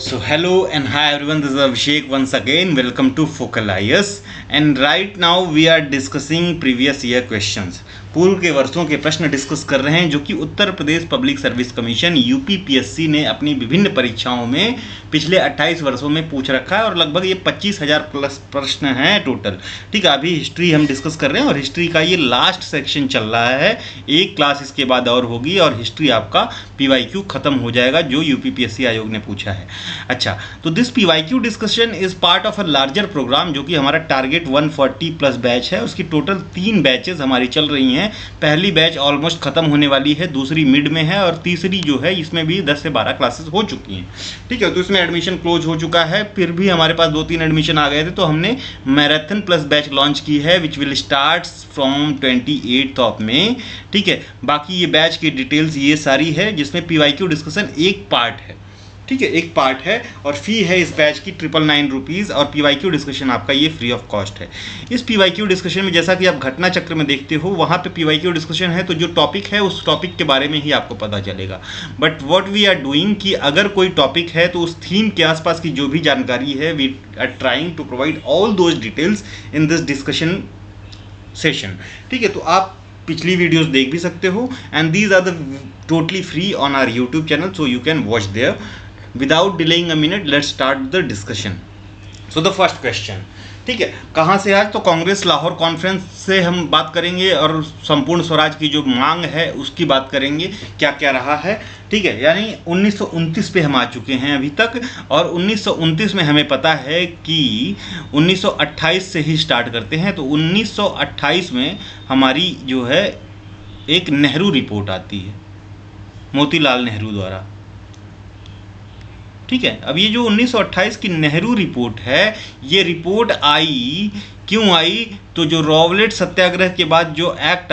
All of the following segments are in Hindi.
So hello and hi everyone, this is Abhishek once again. Welcome to Focal IS and right now we are discussing previous year questions. पूर्व के वर्षों के प्रश्न डिस्कस कर रहे हैं जो कि Uttar Pradesh public service commission UPPSC ने अपनी विभिन्न परीक्षाओं में पिछले 28 वर्षों में पूछ रखा है और लगभग ये 25,000 प्लस प्रश्न हैं टोटल। ठीक है, अभी हिस्ट्री हम डिस्कस कर रहे हैं और हिस्ट्री का ये लास्ट सेक्शन चल रहा है। एक क्लास इसके बाद और होगी और हिस्ट्री आपका पीवाईक्यू खत्म हो जाएगा जो यूपीपीएससी आयोग ने पूछा है। अच्छा, तो this PYQ discussion is part of a larger programme जो कि हमारा टारगेट 140 प्लस बैच है। उसकी टोटल 3 बैचेस हमारी चल रही हैं। पहली बैच ऑलमोस्ट खत्म होने वाली है, दूसरी मिड में है और तीसरी जो है इसमें भी 10 से 12 क्लासेस हो चुकी हैं। ठीक है, तो इसमें एडमिशन क्लोज हो चुका है, फिर भी हमारे पास 2-3 एडमिशन आ गए थे तो हमने मैराथन प्लस बैच लॉन्च की है which will start from 28 of May. ठीक है, बाकी ये बैच की डिटेल्स ये सारी है जिसमें पीवाईक्यू डिस्कशन एक पार्ट है। ठीक है, एक पार्ट है और फी है इस बैच की 999 रुपीज़ और पीवाईक्यू डिस्कशन आपका ये फ्री ऑफ कॉस्ट है। इस पीवाईक्यू डिस्कशन में जैसा कि आप घटना चक्र में देखते हो वहाँ पे पीवाईक्यू डिस्कशन है तो जो टॉपिक है उस टॉपिक के बारे में ही आपको पता चलेगा। But what we are doing कि अगर कोई टॉपिक है तो उस थीम के आसपास की जो भी जानकारी है we are trying to provide all those details in this discussion session. ठीक है, तो आप पिछली वीडियोस देख भी सकते हो and these are the totally free on our YouTube channel so you can watch there. Without delaying a minute, let's start the discussion. So the first question, ठीक है, कहाँ से आज? तो कांग्रेस लाहौर कॉन्फ्रेंस से हम बात करेंगे और संपूर्ण स्वराज की जो मांग है उसकी बात करेंगे, क्या क्या रहा है। ठीक है, यानी 1929 पे हम आ चुके हैं अभी तक और 1929 में हमें पता है कि 1928 से ही स्टार्ट करते हैं। तो 1928 में हमारी जो है एक नेहरू रिपोर्ट आती है मोतीलाल नेहरू द्वारा। ठीक है, अब ये जो 1928 की नेहरू रिपोर्ट है ये रिपोर्ट आई क्यों आई? तो जो रॉवलेट सत्याग्रह के बाद जो एक्ट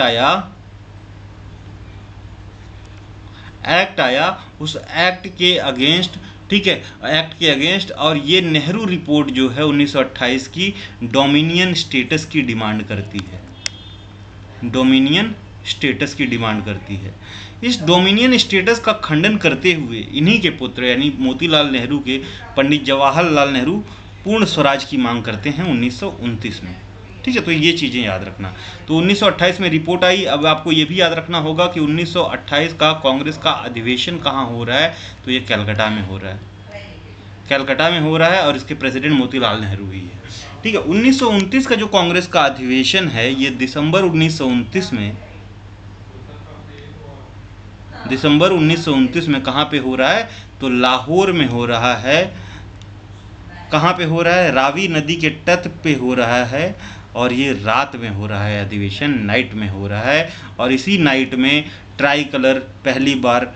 आया उस एक्ट के अगेंस्ट। ठीक है, एक्ट के अगेंस्ट और ये नेहरू रिपोर्ट जो है 1928 की डोमिनियन स्टेटस की डिमांड करती है। डोमिनियन स्टेटस की डिमांड करती है। इस डोमिनियन स्टेटस का खंडन करते हुए इन्हीं के पुत्र यानी मोतीलाल नेहरू के पंडित जवाहरलाल नेहरू पूर्ण स्वराज की मांग करते हैं 1929 में। ठीक है, तो ये चीज़ें याद रखना। तो 1928 में रिपोर्ट आई। अब आपको ये भी याद रखना होगा कि 1928 का कांग्रेस का अधिवेशन कहाँ हो रहा है? तो ये कलकत्ता में हो रहा है। कलकत्ता में हो रहा है और इसके प्रेसिडेंट मोतीलाल नेहरू ही है। ठीक है, 1929 का जो कांग्रेस का अधिवेशन है ये दिसंबर 1929 में कहाँ पे हो रहा है? तो लाहौर में हो रहा है। कहाँ पे हो रहा है? रावी नदी के तट पे हो रहा है और ये रात में हो रहा है अधिवेशन, नाइट में हो रहा है। और इसी नाइट में ट्राई कलर पहली बार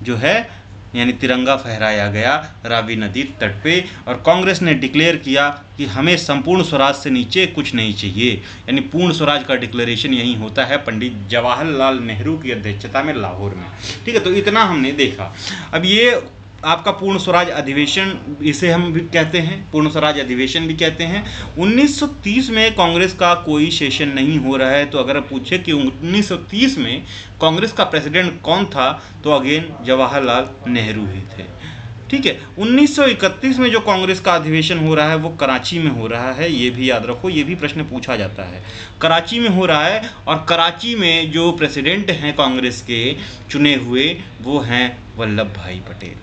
जो है यानी तिरंगा फहराया गया रावी नदी तट पे और कांग्रेस ने डिक्लेयर किया कि हमें संपूर्ण स्वराज से नीचे कुछ नहीं चाहिए। यानी पूर्ण स्वराज का डिक्लेरेशन यही होता है पंडित जवाहरलाल नेहरू की अध्यक्षता में लाहौर में। ठीक है, तो इतना हमने देखा। अब ये आपका पूर्ण स्वराज अधिवेशन इसे हम भी कहते हैं, पूर्ण स्वराज अधिवेशन भी कहते हैं। 1930 में कांग्रेस का कोई सेशन नहीं हो रहा है। तो अगर पूछे कि 1930 में कांग्रेस का प्रेसिडेंट कौन था तो अगेन जवाहरलाल नेहरू ही थे। ठीक है, 1931 में जो कांग्रेस का अधिवेशन हो रहा है वो कराची में हो रहा है। ये भी याद रखो, ये भी प्रश्न पूछा जाता है। कराची में हो रहा है और कराची में जो प्रेसिडेंट हैं कांग्रेस के चुने हुए वो हैं वल्लभ भाई पटेल।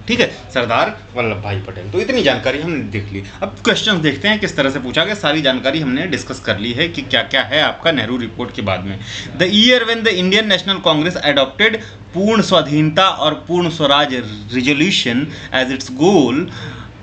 ठीक है, सरदार वल्लभ भाई पटेल। तो इतनी जानकारी हमने देख ली। अब क्वेश्चंस देखते हैं किस तरह से पूछा गया। सारी जानकारी हमने डिस्कस कर ली है कि क्या क्या है आपका नेहरू रिपोर्ट के बाद में। The year when the Indian national Congress adopted पूर्ण स्वाधीनता और पूर्ण स्वराज रिजोल्यूशन एज इट्स गोल।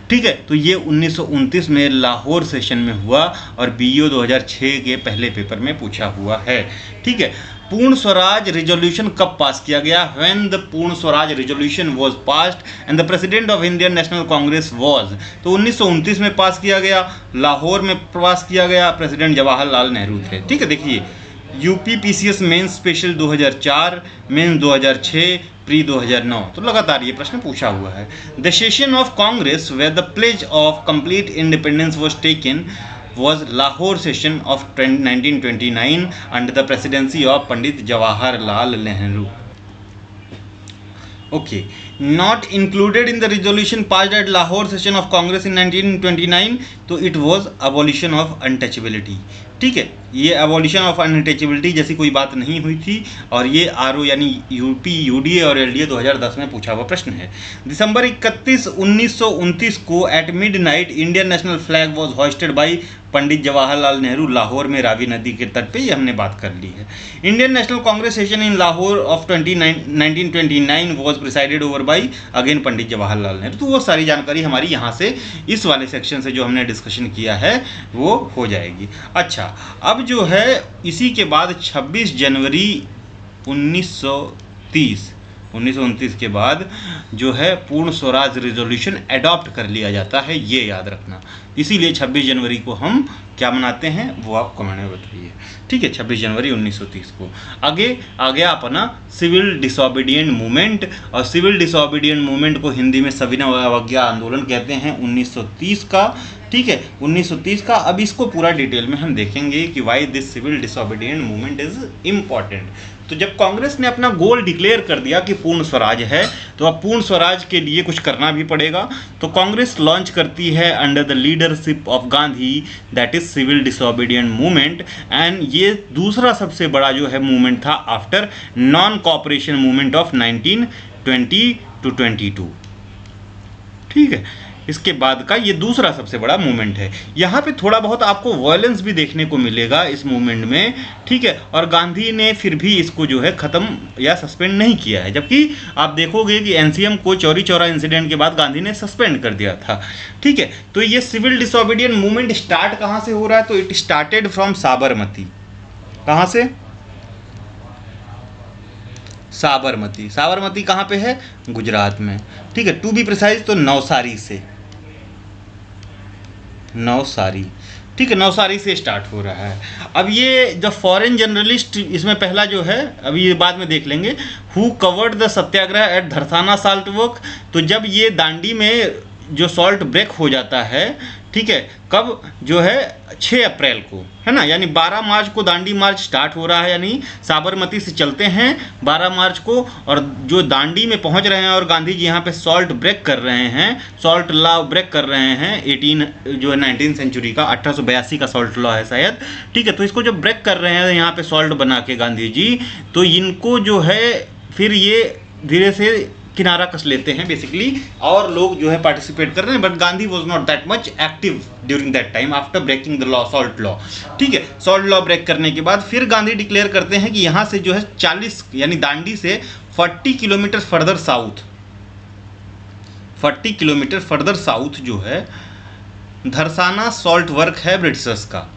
ठीक है, तो ये 1929 में लाहौर सेशन में हुआ और BO 2006 के पहले पेपर में पूछा हुआ है। ठीक है, पूर्ण स्वराज रिजोल्यूशन कब पास किया गया? व्हेन द पूर्ण Swaraj resolution was passed and the president of Indian national Congress was. तो 1929 में पास किया गया, लाहौर में पास किया गया, प्रेसिडेंट जवाहरलाल नेहरू थे। ठीक है, देखिए UPPCS mains special 2004, mains 2006, pre 2009। तो लगातार ये प्रश्न पूछा हुआ है। The session of Congress where the pledge of complete independence was taken was Lahore session of 1929 under the presidency of Pandit Jawaharlal Nehru. Okay, not included in the resolution passed at Lahore session of Congress in 1929, तो it was abolition of untouchability. ठीक है, ये अबॉलिशन ऑफ अनटचेबिलिटी जैसी कोई बात नहीं हुई थी, और ये आरओ यानी यूपी यूडीए और एलडीए 2010 में पूछा हुआ प्रश्न है। दिसंबर 31, 1929 को at midnight Indian national flag was hosted by Pandit Jawaharlal Nehru, Lahore में रावी नदी के तट पे, ये हमने बात कर ली है। Indian national Congress session in Lahore of 1929 was presided over by again Pandit Jawaharlal Nehru. तो वो सारी जानकारी हमारी यहाँ से इस वाले सेक्शन से जो हमने डिस्कशन किया है वो हो जाएगी। अच्छा, अब जो है इसी के बाद 26 जनवरी 1929 के बाद जो है पूर्ण स्वराज रिजोल्यूशन अडॉप्ट कर लिया जाता है, ये याद रखना। इसीलिए 26 जनवरी को हम क्या मनाते हैं वो आप कमेंट में बताइए। ठीक है, 26 जनवरी 1930 को। आगे आ गया अपना सिविल डिसोबीडिएंट मूवमेंट, और सिविल डिसोबीडिएंट मूवमेंट को हिंदी में सविनय अवज्ञा आंदोलन कहते हैं, 1930 का। ठीक है, 1930 का। अब इसको पूरा डिटेल में हम देखेंगे कि why this civil disobedient movement is important. तो जब कांग्रेस ने अपना गोल डिक्लेयर कर दिया कि पूर्ण स्वराज है, तो अब पूर्ण स्वराज के लिए कुछ करना भी पड़ेगा। तो कांग्रेस लॉन्च करती है under the leadership of Gandhi, that is civil disobedient movement. And ये दूसरा सबसे बड़ा जो है मूवमेंट था after non cooperation movement of 1920 to 22। ठीक है, इसके बाद का ये दूसरा सबसे बड़ा मूवमेंट है। यहाँ पे थोड़ा बहुत आपको वायलेंस भी देखने को मिलेगा इस मूवमेंट में। ठीक है, और गांधी ने फिर भी इसको जो है ख़त्म या सस्पेंड नहीं किया है, जबकि आप देखोगे कि एनसीएम को चौरी चौरा इंसिडेंट के बाद गांधी ने सस्पेंड कर दिया था। ठीक है, तो ये सिविल डिसोबीडिएंट मूवमेंट स्टार्ट कहाँ से हो रहा है? तो इट स्टार्टेड फ्रॉम साबरमती। कहाँ से? साबरमती। साबरमती कहाँ पे है? गुजरात में। ठीक है, टू बी प्रिसाइज तो नवसारी से। नवसारी। ठीक है, नवसारी से स्टार्ट हो रहा है। अब ये द फॉरेन जर्नलिस्ट, इसमें पहला जो है अभी ये बाद में देख लेंगे, who covered the satyagraha at Dharasana salt work. तो जब ये दांडी में जो सॉल्ट ब्रेक हो जाता है, ठीक है, कब? जो है 6 अप्रैल को, है ना, यानी 12 मार्च को दांडी मार्च स्टार्ट हो रहा है, यानी साबरमती से चलते हैं 12 मार्च को, और जो दांडी में पहुंच रहे हैं और गांधी जी यहाँ पे सॉल्ट ब्रेक कर रहे हैं, सॉल्ट लॉ ब्रेक कर रहे हैं 19 सेंचुरी का, 1882 का सॉल्ट लॉ है शायद। ठीक है, तो इसको जब ब्रेक कर रहे हैं यहाँ पे सॉल्ट बना के गांधी जी, तो इनको जो है फिर ये धीरे से किनारा कस लेते हैं बेसिकली, और लोग जो है पार्टिसिपेट कर रहे हैं। But Gandhi was not that much active during that time after breaking the law, salt law. ठीक है, सॉल्ट लॉ ब्रेक करने के बाद फिर गांधी डिक्लेयर करते हैं कि यहाँ से जो है 40 यानी दांडी से 40 kilometre further south, 40 kilometre further south जो है धरसाना सॉल्ट वर्क है ब्रिटिशर्स का।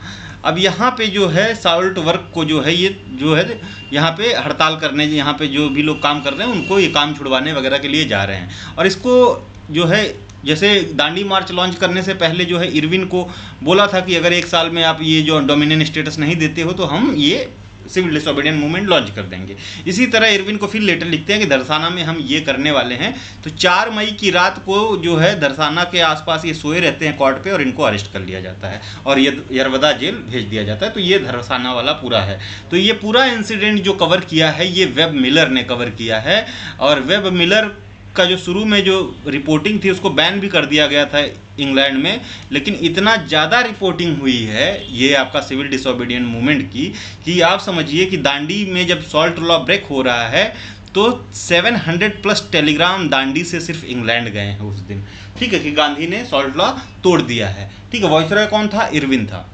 अब यहाँ पे जो है सॉल्ट वर्क को जो है ये जो है यहाँ पे हड़ताल करने, यहाँ पे जो भी लोग काम कर रहे हैं उनको ये काम छुड़वाने वगैरह के लिए जा रहे हैं। और इसको जो है जैसे दांडी मार्च लॉन्च करने से पहले जो है इरविन को बोला था कि अगर 1 साल में आप ये जो डोमिनियन स्टेटस नहीं देते हो तो हम ये सिविल डिसोबीडिएंट मूवमेंट लॉन्च कर देंगे। इसी तरह इरविन को फिर लेटर लिखते हैं कि धरसाना में हम ये करने वाले हैं। तो 4 मई की रात को जो है धरसाना के आसपास ये सोए रहते हैं कोर्ट पे, और इनको अरेस्ट कर लिया जाता है और ये यरवदा जेल भेज दिया जाता है। तो ये धरसाना वाला पूरा है। तो ये पूरा इंसिडेंट जो कवर किया है ये वेब मिलर ने कवर किया है, और वेब मिलर का जो शुरू में जो रिपोर्टिंग थी उसको बैन भी कर दिया गया था इंग्लैंड में, लेकिन इतना ज़्यादा रिपोर्टिंग हुई है ये आपका सिविल डिसोबीडिएंट मूवमेंट की कि आप समझिए कि दांडी में जब सॉल्ट लॉ ब्रेक हो रहा है तो 700+ टेलीग्राम दांडी से सिर्फ इंग्लैंड गए हैं उस दिन। ठीक है, कि गांधी ने सॉल्ट लॉ तोड़ दिया है। ठीक है, वॉइसरॉय कौन था? इरविन था।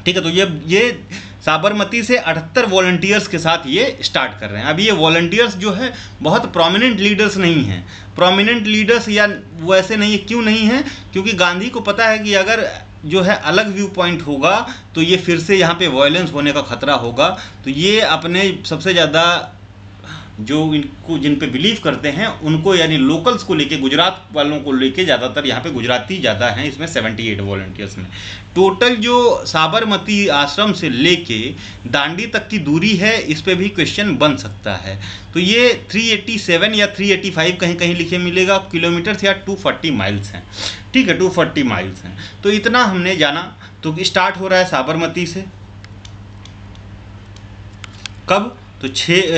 ठीक है, तो ये साबरमती से 78 वॉलंटियर्स के साथ ये स्टार्ट कर रहे हैं। अब ये वॉलंटियर्स जो है बहुत प्रोमिनेंट लीडर्स नहीं हैं। प्रोमिनेंट लीडर्स या वैसे नहीं है, क्यों नहीं है? क्योंकि गांधी को पता है कि अगर जो है अलग व्यू पॉइंट होगा तो ये फिर से यहाँ पे वायलेंस होने का खतरा होगा। तो ये अपने सबसे ज़्यादा जो इनको जिन पे बिलीव करते हैं उनको यानी लोकल्स को लेके, गुजरात वालों को लेके, ज़्यादातर यहाँ पे गुजराती ज़्यादा हैं इसमें 78 वॉलंटियर्स में। टोटल जो साबरमती आश्रम से लेके दांडी तक की दूरी है, इस पे भी क्वेश्चन बन सकता है। तो ये 387 या 385 कहीं कहीं लिखे मिलेगा किलोमीटर्स, या 240 माइल्स हैं। ठीक है, 240 माइल्स हैं। तो इतना हमने जाना। तो स्टार्ट हो रहा है साबरमती से, कब? तो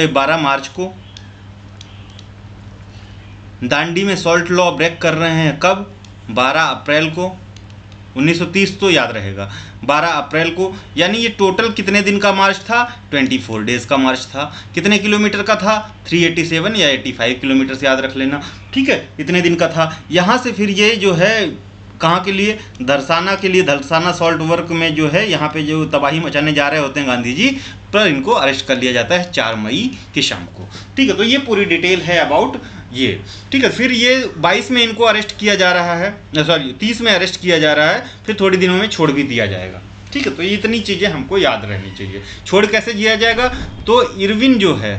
12 मार्च को। दांडी में सॉल्ट लॉ ब्रेक कर रहे हैं कब? 12 अप्रैल को 1930, तो याद रहेगा 12 अप्रैल को। यानी ये टोटल कितने दिन का मार्च था? 24 डेज का मार्च था। कितने किलोमीटर का था? 387 या 85 किलोमीटर से याद रख लेना, ठीक है, इतने दिन का था। यहाँ से फिर ये जो है कहाँ के लिए? धरसाना के लिए। धरसाना सॉल्ट वर्क में जो है यहाँ पे जो तबाही मचाने जा रहे होते हैं गांधी जी, पर इनको अरेस्ट कर लिया जाता है 4 मई की शाम को, ठीक है। तो ये पूरी डिटेल है अबाउट ये, ठीक है। फिर ये 22 में इनको अरेस्ट किया जा रहा है, सॉरी 30 में अरेस्ट किया जा रहा है, फिर थोड़ी दिनों में छोड़ भी दिया जाएगा, ठीक है। तो ये इतनी चीज़ें हमको याद रहनी चाहिए। छोड़ कैसे दिया जाएगा? तो इरविन जो है,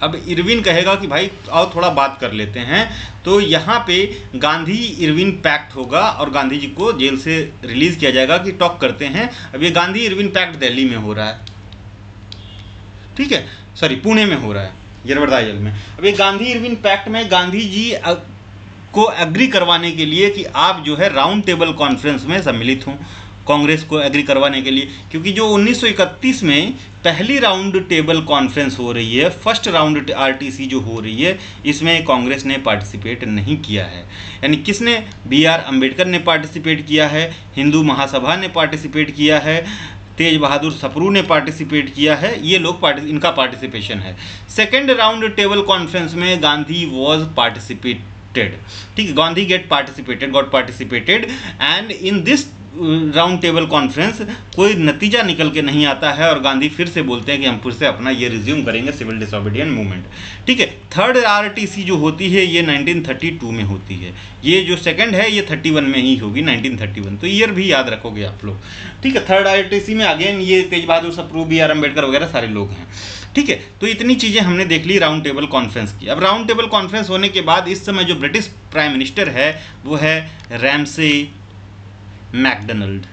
अब इरविन कहेगा कि भाई आओ थोड़ा बात कर लेते हैं, तो यहाँ पे गांधी इरविन पैक्ट होगा और गांधी जी को जेल से रिलीज किया जाएगा कि टॉक करते हैं। अब ये गांधी इरविन पैक्ट दिल्ली में हो रहा है, ठीक है, सॉरी पुणे में हो रहा है, यरवड़ा जेल में। अब ये गांधी इरविन पैक्ट में गांधी जी को एग्री करवाने के लिए कि आप जो है राउंड टेबल कॉन्फ्रेंस में सम्मिलित हों, कांग्रेस को एग्री करवाने के लिए, क्योंकि जो 1931 में पहली राउंड टेबल कॉन्फ्रेंस हो रही है, फर्स्ट राउंड आरटीसी जो हो रही है, इसमें कांग्रेस ने पार्टिसिपेट नहीं किया है। यानी किसने? BR अम्बेडकर ने पार्टिसिपेट किया है, हिंदू महासभा ने पार्टिसिपेट किया है, तेज बहादुर सप्रू ने पार्टिसिपेट किया है, ये लोग इनका पार्टिसिपेशन है। सेकेंड राउंड टेबल कॉन्फ्रेंस में गांधी वॉज पार्टिसिपेटेड, ठीक है, Gandhi got participated and in this round table conference कोई नतीजा निकल के नहीं आता है और गांधी फिर से बोलते हैं कि हम फिर से अपना ये रिज्यूम करेंगे सिविल डिसोबीडियंट मूवमेंट, ठीक है। थर्ड आरटीसी जो होती है ये 1932 में होती है, ये जो सेकंड है ये 31 में ही होगी, 1931, तो ईयर भी याद रखोगे आप लोग, ठीक है। थर्ड आरटीसी में अगेन ये तेज बहादुर सप्रू, BR अम्बेडकर वगैरह सारे लोग हैं, ठीक है। तो इतनी चीज़ें हमने देख ली राउंड टेबल कॉन्फ्रेंस की। अब राउंड टेबल कॉन्फ्रेंस होने के बाद इस समय जो ब्रिटिश प्राइम मिनिस्टर है वो है रैमसे मैकडोनाल्ड।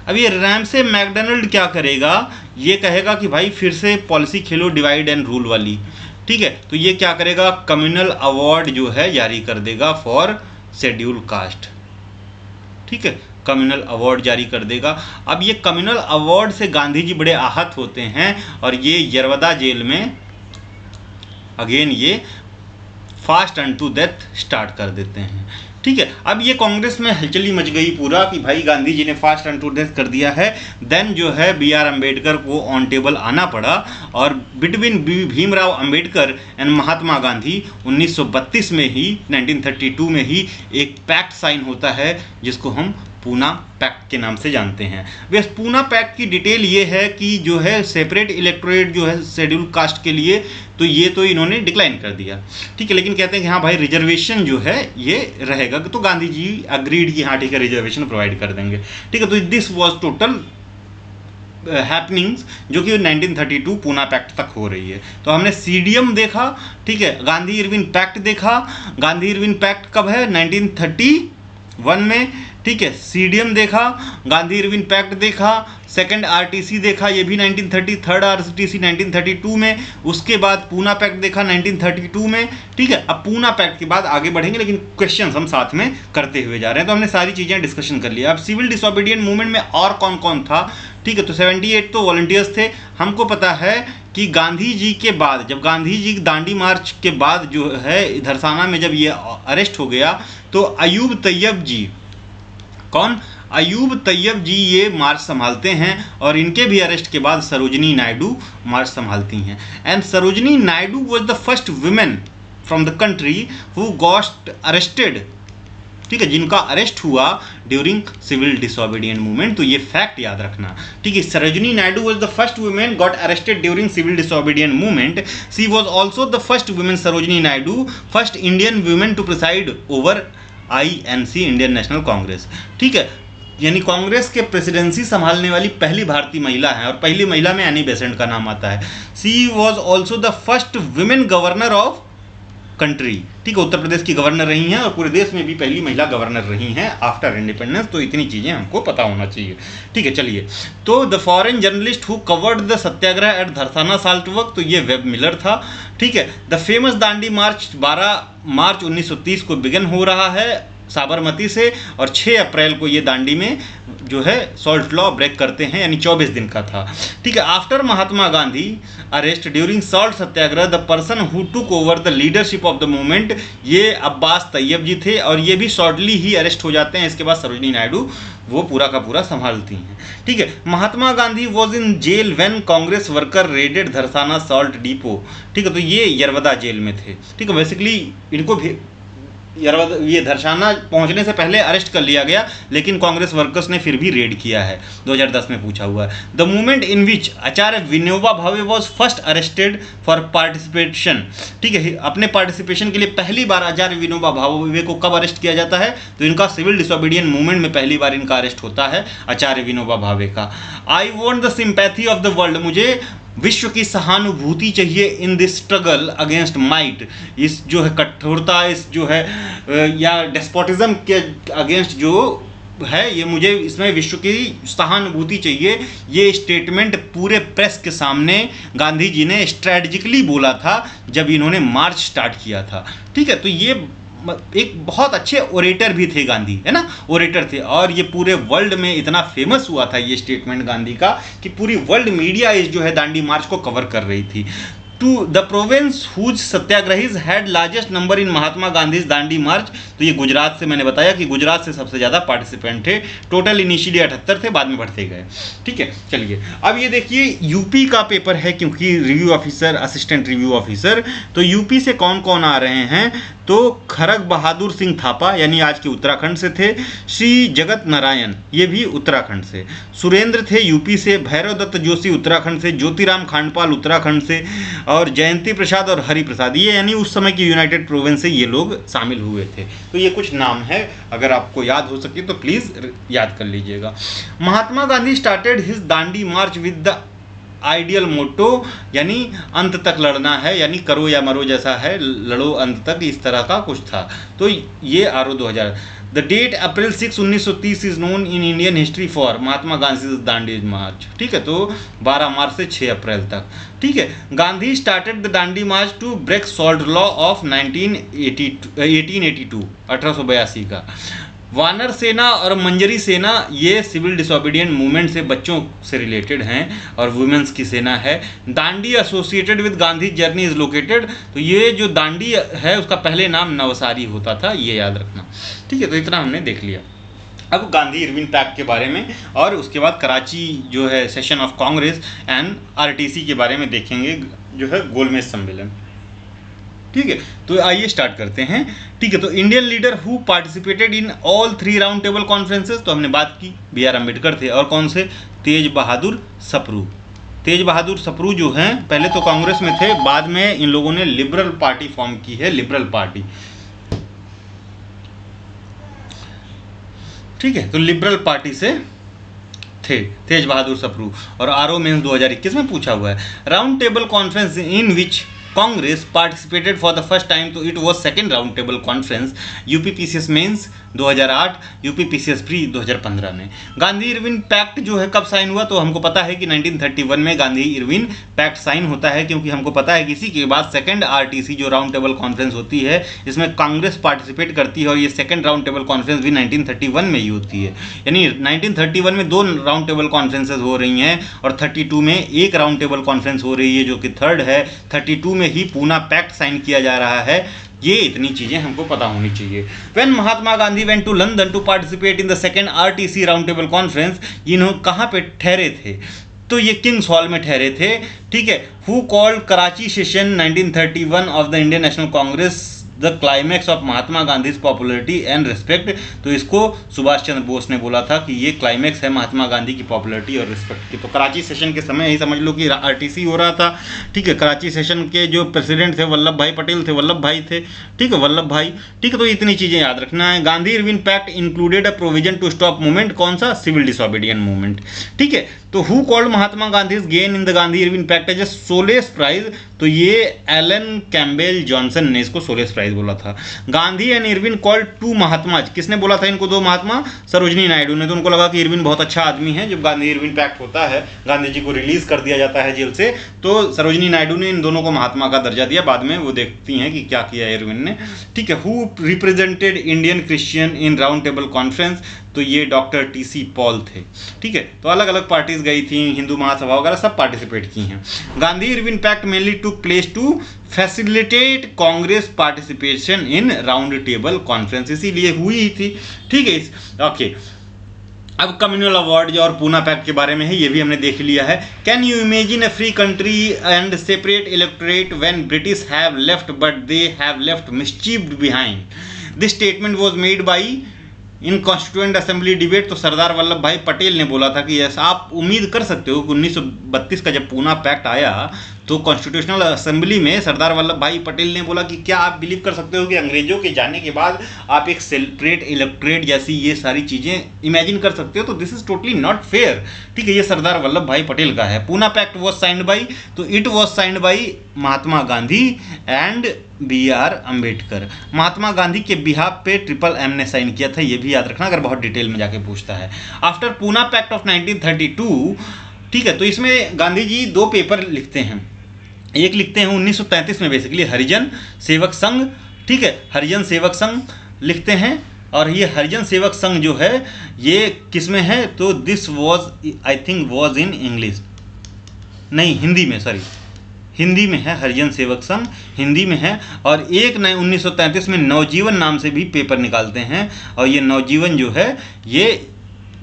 अब ये रैमसे मैकडोनाल्ड क्या करेगा? ये कहेगा कि भाई फिर से policy Khelo divide and rule वाली, ठीक है। तो ये क्या करेगा? कम्युनल अवार्ड जो है जारी कर देगा फॉर शेड्यूल कास्ट, ठीक है, कम्युनल अवार्ड जारी कर देगा। अब ये कम्युनल अवार्ड से गांधी जी बड़े आहत होते हैं और ये यरवदा जेल में अगेन ये फास्ट अनटू डेथ स्टार्ट कर देते हैं, ठीक है। अब ये कांग्रेस में हलचली मच गई पूरा कि भाई गांधी जी ने फास्ट अनटू डेथ कर दिया है। देन जो है BR अम्बेडकर को ऑन टेबल आना पड़ा और बिटवीन भीमराव अम्बेडकर एंड महात्मा गांधी 1932 में ही 1932 में ही एक पैक्ट साइन होता है जिसको हम पूना पैक्ट के नाम से जानते हैं। बस पूना पैक्ट की डिटेल ये है कि जो है सेपरेट इलेक्टोरेट जो है शेड्यूल कास्ट के लिए, तो ये तो इन्होंने डिक्लाइन कर दिया, ठीक है, लेकिन कहते हैं कि हाँ भाई रिजर्वेशन जो है ये रहेगा, तो गांधी जी अग्रीड कि हाँ ठीक है रिजर्वेशन प्रोवाइड कर देंगे, ठीक है। तो दिस वाज टोटल हैपनिंग्स जो कि 1932 पूना पैक्ट तक हो रही है। तो हमने CDM देखा, ठीक है, गांधी इरविन पैक्ट देखा। गांधी इरविन पैक्ट कब है? 1931 में, ठीक है। CDM देखा, गांधी इरविन पैक्ट देखा, सेकंड आरटीसी देखा, ये भी 1930, थर्ड आरटीसी 1932 में, उसके बाद पूना पैक्ट देखा 1932 में, ठीक है। अब पूना पैक्ट के बाद आगे बढ़ेंगे, लेकिन क्वेश्चंस हम साथ में करते हुए जा रहे हैं। तो हमने सारी चीज़ें डिस्कशन कर लिया। अब सिविल डिसोबीडियंट मूवमेंट में और कौन कौन था, ठीक है। तो 78 तो वॉलंटियर्स थे। हमको पता है कि गांधी जी के बाद, जब गांधी जी दांडी मार्च के बाद जो है धरसाना में जब ये अरेस्ट हो गया, तो अयूब तैयब जी, कौन? अयूब तैयब जी ये मार्च संभालते हैं और इनके भी अरेस्ट के बाद सरोजनी नायडू मार्च संभालती हैं। And Sarojini Naidu was the first women from the country who got arrested, ठीक है, जिनका अरेस्ट हुआ ड्यूरिंग सिविल डिसोबीडियंट मूवमेंट। तो ये फैक्ट याद रखना, ठीक है। Sarojini Naidu was the first women got arrested during civil disobedient movement. She was also the first women, Sarojini Naidu, first Indian women to preside over INC, Indian national Congress, ठीक है। यानी कांग्रेस के प्रेसिडेंसी संभालने वाली पहली भारतीय महिला है और पहली महिला में एनी बेसेंट का नाम आता है। She was also the first women governor of country, ठीक है, उत्तर प्रदेश की गवर्नर रही हैं और पूरे देश में भी पहली महिला गवर्नर रही हैं आफ्टर इंडिपेंडेंस। तो इतनी चीज़ें हमको पता होना चाहिए, ठीक है। चलिए, तो the foreign journalist who covered the satyagraha at Dharasana salt work, तो ये वेब मिलर था, ठीक है। The famous Dandi march 12 March 1930 को बिगन हो रहा है साबरमती से, और 6 अप्रैल को ये दांडी में जो है सॉल्ट लॉ ब्रेक करते हैं, यानी 24 दिन का था। ठीक है, after Mahatma Gandhi arrest during salt Satyagraha the person who took over the leadership of the movement, ये अब्बास तैयब जी थे, और ये भी शॉर्टली ही अरेस्ट हो जाते हैं। इसके बाद सरोजिनी नायडू वो पूरा का पूरा संभालती हैं। ठीक है, Mahatma Gandhi was in jail when Congress worker raided Dharasana salt depot. ठीक है, तो ये यरवदा जेल में थे। ठीक है, बेसिकली इनको भी ये धरसाना पहुंचने से पहले अरेस्ट कर लिया गया, लेकिन कांग्रेस वर्कर्स ने फिर भी रेड किया है। 2010 में पूछा हुआ है। The movement in which Acharya Vinoba Bhave was first arrested for participation. ठीक है, अपने पार्टिसिपेशन के लिए पहली बार आचार्य विनोबा भावे को कब अरेस्ट किया जाता है? तो इनका सिविल डिसोबीडियंट मूवमेंट में पहली बार इनका अरेस्ट होता है, आचार्य विनोबा भावे का। I want the sympathy of the world, मुझे विश्व की सहानुभूति चाहिए in this struggle against might, इस जो है कठोरता, इस जो है या डेस्पोटिज्म के अगेंस्ट जो है, ये मुझे इसमें विश्व की सहानुभूति चाहिए। ये स्टेटमेंट पूरे प्रेस के सामने गांधी जी ने स्ट्रैटेजिकली बोला था जब इन्होंने मार्च स्टार्ट किया था। ठीक है, तो ये एक बहुत अच्छे ओरेटर भी थे गांधी, है ना, ओरेटर थे, और ये पूरे वर्ल्ड में इतना फेमस हुआ था ये स्टेटमेंट गांधी का कि पूरी वर्ल्ड मीडिया इस जो है दांडी मार्च को कवर कर रही थी। To the province whose satyagrahis had largest number in Mahatma Gandhi's Dandi march, तो ये गुजरात से, मैंने बताया कि गुजरात से सबसे ज़्यादा पार्टिसिपेंट थे। टोटल इनिशियली 78 थे, बाद में बढ़ते गए। ठीक है, चलिए अब ये देखिए यूपी का पेपर है, क्योंकि review officer, assistant review officer, तो यूपी से कौन कौन आ रहे हैं? तो खरग बहादुर सिंह थापा, यानी आज के उत्तराखंड से थे। श्री जगत नारायण, ये भी उत्तराखंड से। सुरेंद्र थे यूपी से। भैरव दत्त जोशी उत्तराखंड से। ज्योतिराम खांडपाल उत्तराखंड से, और जयंती प्रसाद और हरि प्रसाद, ये यानी उस समय की यूनाइटेड प्रोविंस से ये लोग शामिल हुए थे। तो ये कुछ नाम है, अगर आपको याद हो सके तो प्लीज़ याद कर लीजिएगा। Mahatma Gandhi started his Dandi march with the ideal motto, यानी अंत तक लड़ना है, यानी करो या मरो जैसा है, लड़ो अंत तक, इस तरह का कुछ था। तो ये RO 2000। The date April 6, 1930 is known in Indian history for Mahatma Gandhi Dandi march. ठीक है, तो 12 मार्च से 6 अप्रैल तक। ठीक है, Gandhi started the Dandi march to break salt law of 1882 1882 का। वानर सेना और मंजरी सेना ये सिविल डिसोबीडियंट मूवमेंट से बच्चों से रिलेटेड हैं, और वुमेन्स की सेना है। Dandi associated with Gandhi journey is located, तो ये जो दांडी है उसका पहले नाम नवसारी होता था, ये याद रखना। ठीक है, तो इतना हमने देख लिया। अब गांधी इरविन पैक्ट के बारे में, और उसके बाद कराची जो है session of Congress and RTC के बारे में देखेंगे, जो है गोलमेज सम्मेलन। ठीक है, तो आइए स्टार्ट करते हैं। ठीक है, तो Indian leader who participated in all 3 round table conferences, तो हमने बात की BR अम्बेडकर थे, और कौन से? तेज बहादुर सप्रू। तेज बहादुर सप्रू जो हैं पहले तो कांग्रेस में थे, बाद में इन लोगों ने लिबरल पार्टी फॉर्म की है, लिबरल पार्टी। ठीक है, तो लिबरल पार्टी से थे तेज बहादुर सप्रू, और आरओ मेंस 2021 में पूछा हुआ है। Round table conference in which Congress participated for the first time, तो it was second round table conference. UPPCS mains 2008, UPPCS pre 2015 में। गांधी इरविन पैक्ट जो है कब साइन हुआ? तो हमको पता है कि 1931 में गांधी इरविन पैक्ट साइन होता है, क्योंकि हमको पता है कि इसी के बाद सेकंड RTC जो राउंड टेबल कॉन्फ्रेंस होती है, इसमें कांग्रेस पार्टिसिपेट करती है, और ये सेकंड राउंड टेबल कॉन्फ्रेंस भी 1931 में ही होती है। यानी 1931 में 2 राउंड टेबल कॉन्फ्रेंसेज हो रही हैं, और 32 में एक राउंड टेबल कॉन्फ्रेंस हो रही है, जो कि थर्ड है। 32 में ही पूना पैक्ट साइन किया जा रहा है। ये इतनी चीजें हमको पता होनी चाहिए। When Mahatma Gandhi went to London to participate in the second RTC round table conference, इन्होंने कहाँ पे ठहरे थे? तो ये किंग्स हॉल में ठहरे थे। ठीक है, who called Karachi session 1931 of the Indian national Congress the climax of Mahatma Gandhi's popularity and respect, तो इसको सुभाष चंद्र बोस ने बोला था कि ये क्लाइमैक्स है महात्मा गांधी की पॉपुलरिटी और रिस्पेक्ट की। तो कराची सेशन के समय ही समझ लो कि RTC हो रहा था। ठीक है, कराची सेशन के जो प्रेसिडेंट थे वल्लभ भाई पटेल थे, वल्लभ भाई थे। ठीक है, वल्लभ भाई। ठीक है, तो इतनी चीज़ें याद रखना है। Gandhi Irwin pact included a provision to stop movement, कौन सा? Civil disobedient movement. ठीक है, तो who called Mahatma Gandhi gain in the Gandhi Irwin pact as a solace prize, तो ये एलन कैम्पबेल जॉनसन ने इसको सोलेस प्राइज बोला था। Gandhi and Irwin called to Mahatma, किसने बोला था इनको दो महात्मा? सरोजनी नायडू ने। तो उनको लगा कि इरविन बहुत अच्छा आदमी है। जब गांधी इरविन पैक्ट होता है, गांधी जी को रिलीज कर दिया जाता है जेल से, तो सरोजनी नायडू ने इन दोनों को महात्मा का दर्जा दिया। बाद में वो देखती हैं कि क्या किया इरविन ने, ठीक है। Who represented Indian Christian in round table conference, तो ये डॉक्टर टी.सी. पॉल थे, ठीक है। तो अलग अलग पार्टीज गई थी, हिंदू महासभा वगैरह सब पार्टिसिपेट की हैं। Gandhi Irwin pact mainly took place to facilitate Congress participation in round table conference, इसीलिए हुई थी, ठीक है। ओके, अब कम्युनल अवार्ड और पूना पैक्ट के बारे में है, ये भी हमने देख लिया है। Can you imagine a free country and separate electorate when British have left but they have left mischieved behind, this statement was made by in constituent assembly debate. तो सरदार वल्लभ भाई पटेल ने बोला था कि ऐसा आप उम्मीद कर सकते हो कि 1932 का जब पूना पैक्ट आया तो कॉन्स्टिट्यूशनल असेंबली में सरदार वल्लभ भाई पटेल ने बोला कि क्या आप बिलीव कर सकते हो कि अंग्रेजों के जाने के बाद आप एक सेपरेट इलेक्टोरेट जैसी ये सारी चीज़ें इमेजिन कर सकते हो? तो this is totally not fair, ठीक है। ये सरदार वल्लभ भाई पटेल का है। Poona pact was signed by, तो it was signed by Mahatma Gandhi and B.R. Ambedkar. Mahatma Gandhi के बिहाफ पे ट्रिपल एम ने साइन किया था, ये भी याद रखना अगर बहुत डिटेल में जाके पूछता है। आफ्टर पूना पैक्ट ऑफ 1932, ठीक है, तो इसमें गांधी जी दो पेपर लिखते हैं। एक लिखते हैं 1933 में बेसिकली हरिजन सेवक संघ, ठीक है, हरिजन सेवक संघ लिखते हैं। और ये हरिजन सेवक संघ जो है ये किस में है? तो this was I think was in English, नहीं हिंदी में, सॉरी हिंदी में है। हरिजन सेवक संघ हिंदी में है। और एक नए 1933 में नवजीवन नाम से भी पेपर निकालते हैं, और ये नवजीवन जो है ये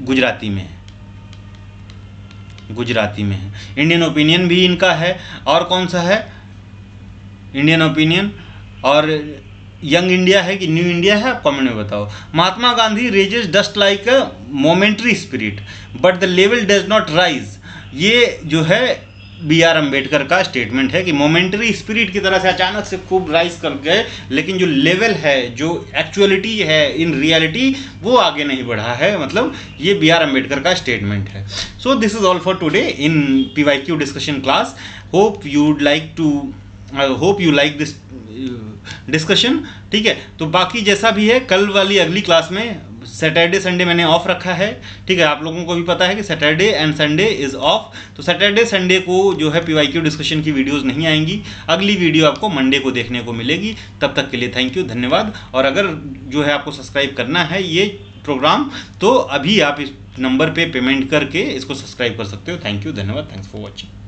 गुजराती में है, गुजराती में है। इंडियन ओपिनियन भी इनका है। और कौन सा है? Indian opinion. और यंग इंडिया है कि न्यू इंडिया है, आप कमेंट में बताओ। Mahatma Gandhi raises dust like a momentary spirit but the level does not rise, ये जो है B.R. अम्बेडकर का स्टेटमेंट है कि मोमेंटरी स्पिरिट की तरह से अचानक से खूब राइज कर गए, लेकिन जो लेवल है, जो एक्चुअलिटी है इन रियलिटी, वो आगे नहीं बढ़ा है। मतलब ये B.R. अम्बेडकर का स्टेटमेंट है। So this is all for today in PYQ discussion class. Hope you like this discussion, ठीक है। तो बाकी जैसा भी है, कल वाली अगली क्लास में सैटरडे संडे मैंने ऑफ रखा है, ठीक है। आप लोगों को भी पता है कि Saturday and Sunday is of, तो सैटरडे संडे को जो है PYQ डिस्कशन की वीडियोस नहीं आएंगी। अगली वीडियो आपको मंडे को देखने को मिलेगी। तब तक के लिए थैंक यू, धन्यवाद। और अगर जो है आपको सब्सक्राइब करना है ये प्रोग्राम, तो अभी आप इस नंबर पे पेमेंट करके इसको सब्सक्राइब कर सकते हो। थैंक यू, धन्यवाद, थैंक्स फॉर वॉचिंग।